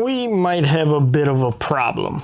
we might have a bit of a problem.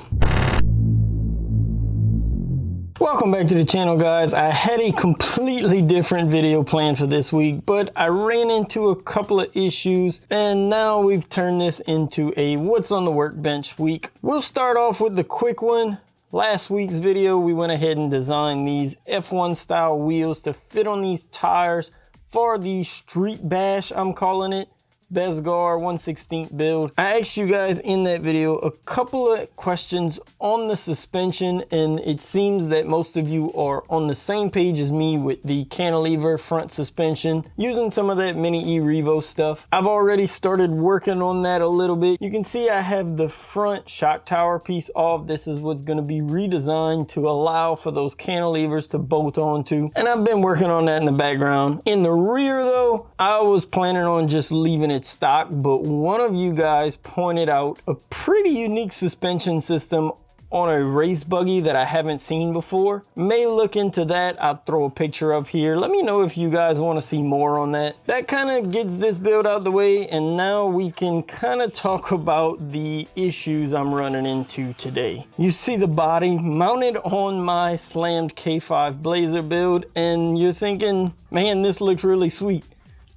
Welcome back to the channel, guys. I had a completely different video planned for this week, but I ran into a couple of issues and now we've turned this into a what's on the workbench week. We'll start off with the quick one. Last week's video, we went ahead and designed these F1 style wheels to fit on these tires for the Street Bash, I'm calling it. Bezgar 1/16 build. I asked you guys in that video a couple of questions on the suspension, and it seems that most of you are on the same page as me with the cantilever front suspension, using some of that Mini E Revo stuff. I've already started working on that a little bit. You can see I have the front shock tower piece off. This is what's going to be redesigned to allow for those cantilevers to bolt onto, and I've been working on that in the background. In the rear though, I was planning on just leaving it stock, but one of you guys pointed out a pretty unique suspension system on a race buggy that I haven't seen before. May look into that. I'll throw a picture up here. Let me know if you guys want to see more on that. That kind of gets this build out the way, and now we can kind of talk about the issues I'm running into today. You see the body mounted on my slammed K5 Blazer build, and you're thinking, man, this looks really sweet.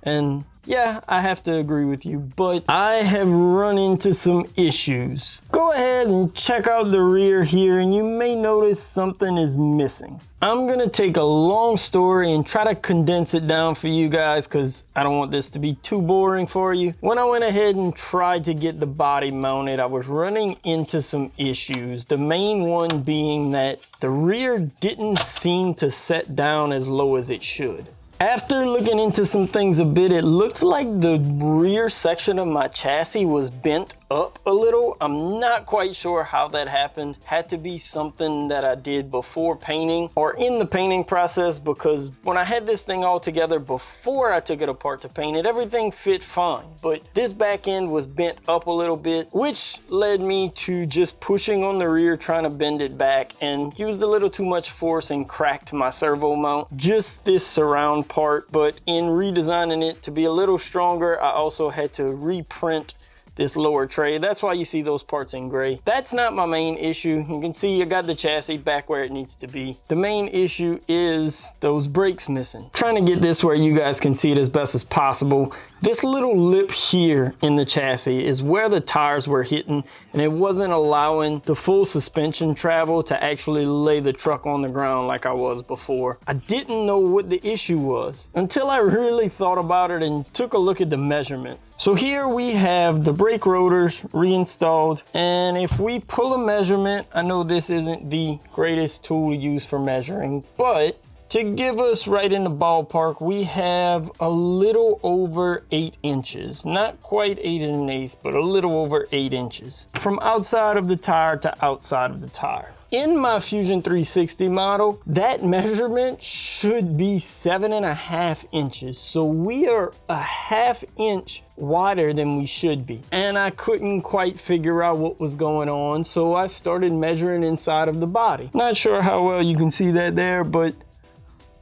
And yeah, I have to agree with you, but I have run into some issues. Go ahead and check out the rear here, and you may notice something is missing. I'm gonna take a long story and try to condense it down for you guys because I don't want this to be too boring for you. When I went ahead and tried to get the body mounted, I was running into some issues. The main one being that the rear didn't seem to set down as low as it should. After looking into some things a bit, it looks like the rear section of my chassis was bent up a little. I'm not quite sure how that happened. Had to be something that I did before painting or in the painting process, because when I had this thing all together before I took it apart to paint it, everything fit fine. But this back end was bent up a little bit, which led me to just pushing on the rear, trying to bend it back, and used a little too much force and cracked my servo mount. Just this surround part, but in redesigning it to be a little stronger, I also had to reprint this lower tray. That's why you see those parts in gray. That's not my main issue. You can see I got the chassis back where it needs to be. The main issue is those brakes missing. Trying to get this where you guys can see it as best as possible. This little lip here in the chassis is where the tires were hitting, and it wasn't allowing the full suspension travel to actually lay the truck on the ground like I was before. I didn't know what the issue was until I really thought about it and took a look at the measurements. So here we have the brake rotors reinstalled, and if we pull a measurement, I know this isn't the greatest tool to use for measuring, but to give us right in the ballpark, we have a little over 8 inches. Not quite 8 1/8, but a little over 8 inches. From outside of the tire to outside of the tire. In my Fusion 360 model, that measurement should be 7.5 inches. So we are a 1/2 inch wider than we should be. And I couldn't quite figure out what was going on, so I started measuring inside of the body. Not sure how well you can see that there, but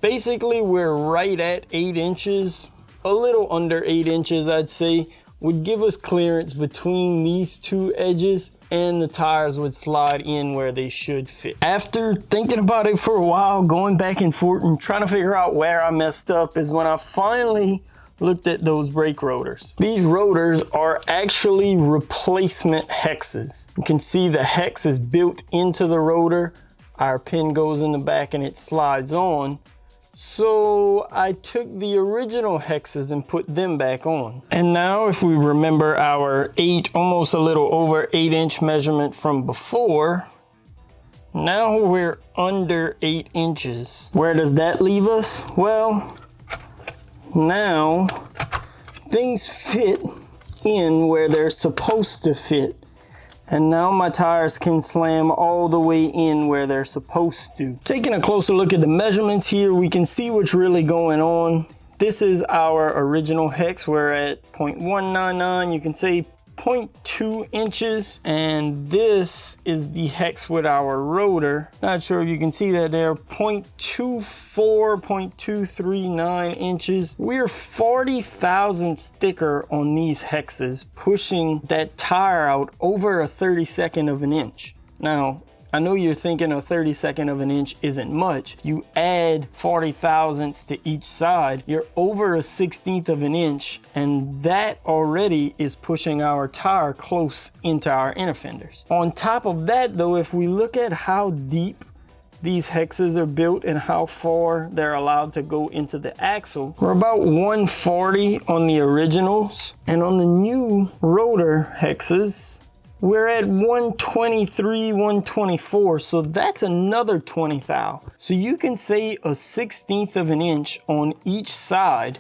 basically we're right at 8 inches, a little under 8 inches I'd say, would give us clearance between these two edges, and the tires would slide in where they should fit. After thinking about it for a while, going back and forth and trying to figure out where I messed up, is when I finally looked at those brake rotors. These rotors are actually replacement hexes. You can see the hex is built into the rotor. Our pin goes in the back and it slides on. So I took the original hexes and put them back on. And now if we remember our almost a little over 8 inch measurement from before, now we're under 8 inches. Where does that leave us? Well, now things fit in where they're supposed to fit. And now my tires can slam all the way in where they're supposed to. Taking a closer look at the measurements here, we can see what's really going on. This is our original hex. We're at 0.199. You can say 0.2 inches, and this is the hex with our rotor. Not sure if you can see that there, 0.24, 0.239 inches. We're 40 thousandths thicker on these hexes, pushing that tire out over a 32nd of an inch. Now, I know you're thinking a 32nd of an inch isn't much. You add 40 thousandths to each side, you're over a 16th of an inch, and that already is pushing our tire close into our inner fenders. On top of that though, if we look at how deep these hexes are built and how far they're allowed to go into the axle, we're about 140 on the originals, and on the new rotor hexes, we're at 123, 124, so that's another 20 thou. So you can say a 16th of an inch on each side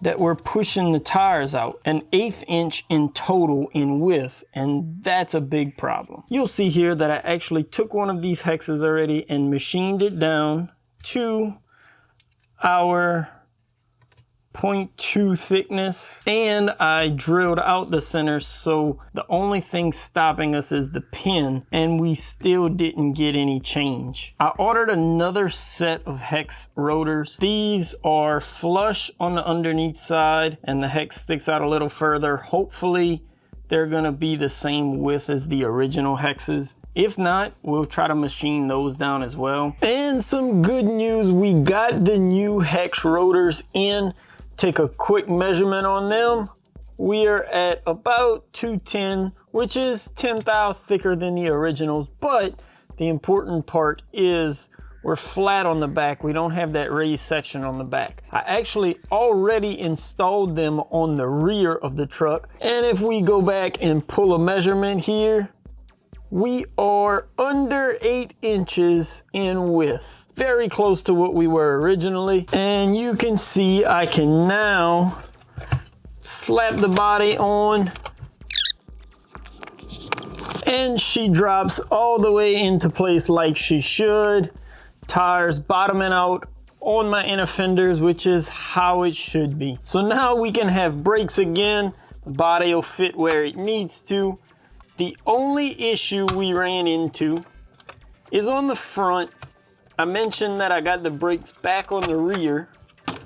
that we're pushing the tires out, an 1/8 inch in total in width, and that's a big problem. You'll see here that I actually took one of these hexes already and machined it down to our 0.2 thickness, and I drilled out the center, so the only thing stopping us is the pin, and we still didn't get any change. I ordered another set of hex rotors. These are flush on the underneath side and the hex sticks out a little further. Hopefully they're gonna be the same width as the original hexes. If not, we'll try to machine those down as well. And some good news, we got the new hex rotors in. Take a quick measurement on them. We are at about 210, which is 10 thou thicker than the originals, but the important part is we're flat on the back. We don't have that raised section on the back. I actually already installed them on the rear of the truck, and if we go back and pull a measurement here, we are under 8 inches in width. Very close to what we were originally. And you can see I can now slap the body on, and she drops all the way into place like she should. Tires bottoming out on my inner fenders, which is how it should be. So now we can have brakes again. The body will fit where it needs to. The only issue we ran into is on the front. I mentioned that I got the brakes back on the rear,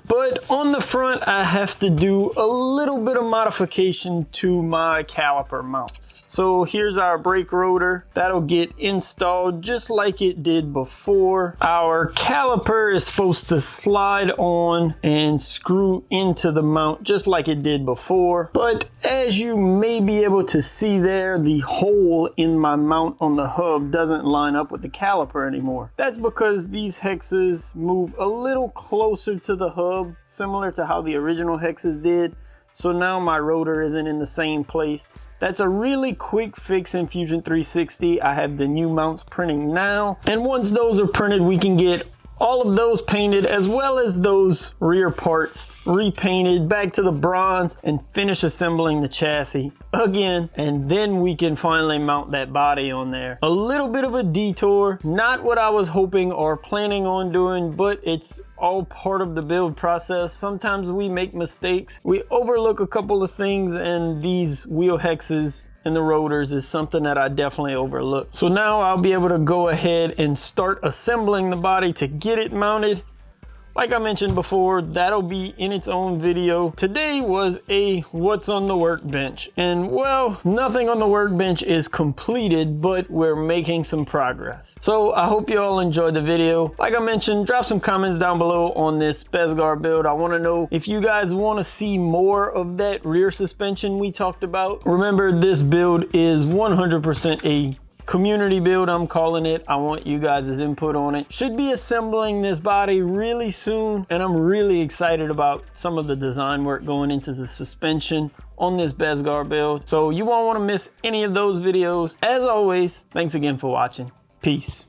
but on the front I have to do a little bit of modification to my caliper mounts. So here's our brake rotor. That'll get installed just like it did before. Our caliper is supposed to slide on and screw into the mount just like it did before. But as you may be able to see there, the hole in my mount on the hub doesn't line up with the caliper anymore. That's because these hexes move a little closer to the hub, similar to how the original hexes did. So now my rotor isn't in the same place. That's a really quick fix in Fusion 360. I have the new mounts printing now, and once those are printed, we can get all of those painted, as well as those rear parts repainted back to the bronze, and finish assembling the chassis again, and then we can finally mount that body on there. A little bit of a detour, not what I was hoping or planning on doing, but it's all part of the build process. Sometimes we make mistakes, we overlook a couple of things, and these wheel hexes and the rotors is something that I definitely overlooked. So now I'll be able to go ahead and start assembling the body to get it mounted. Like I mentioned before, that'll be in its own video. Today was a what's on the workbench, and well, nothing on the workbench is completed, but we're making some progress. So I hope you all enjoyed the video. Like I mentioned, drop some comments down below on this Bezgar build. I want to know if you guys want to see more of that rear suspension we talked about. Remember, this build is 100% a community build, I'm calling it. I want you guys' input on it. Should be assembling this body really soon, and I'm really excited about some of the design work going into the suspension on this Bezgar build. So you won't want to miss any of those videos. As always, thanks again for watching. Peace.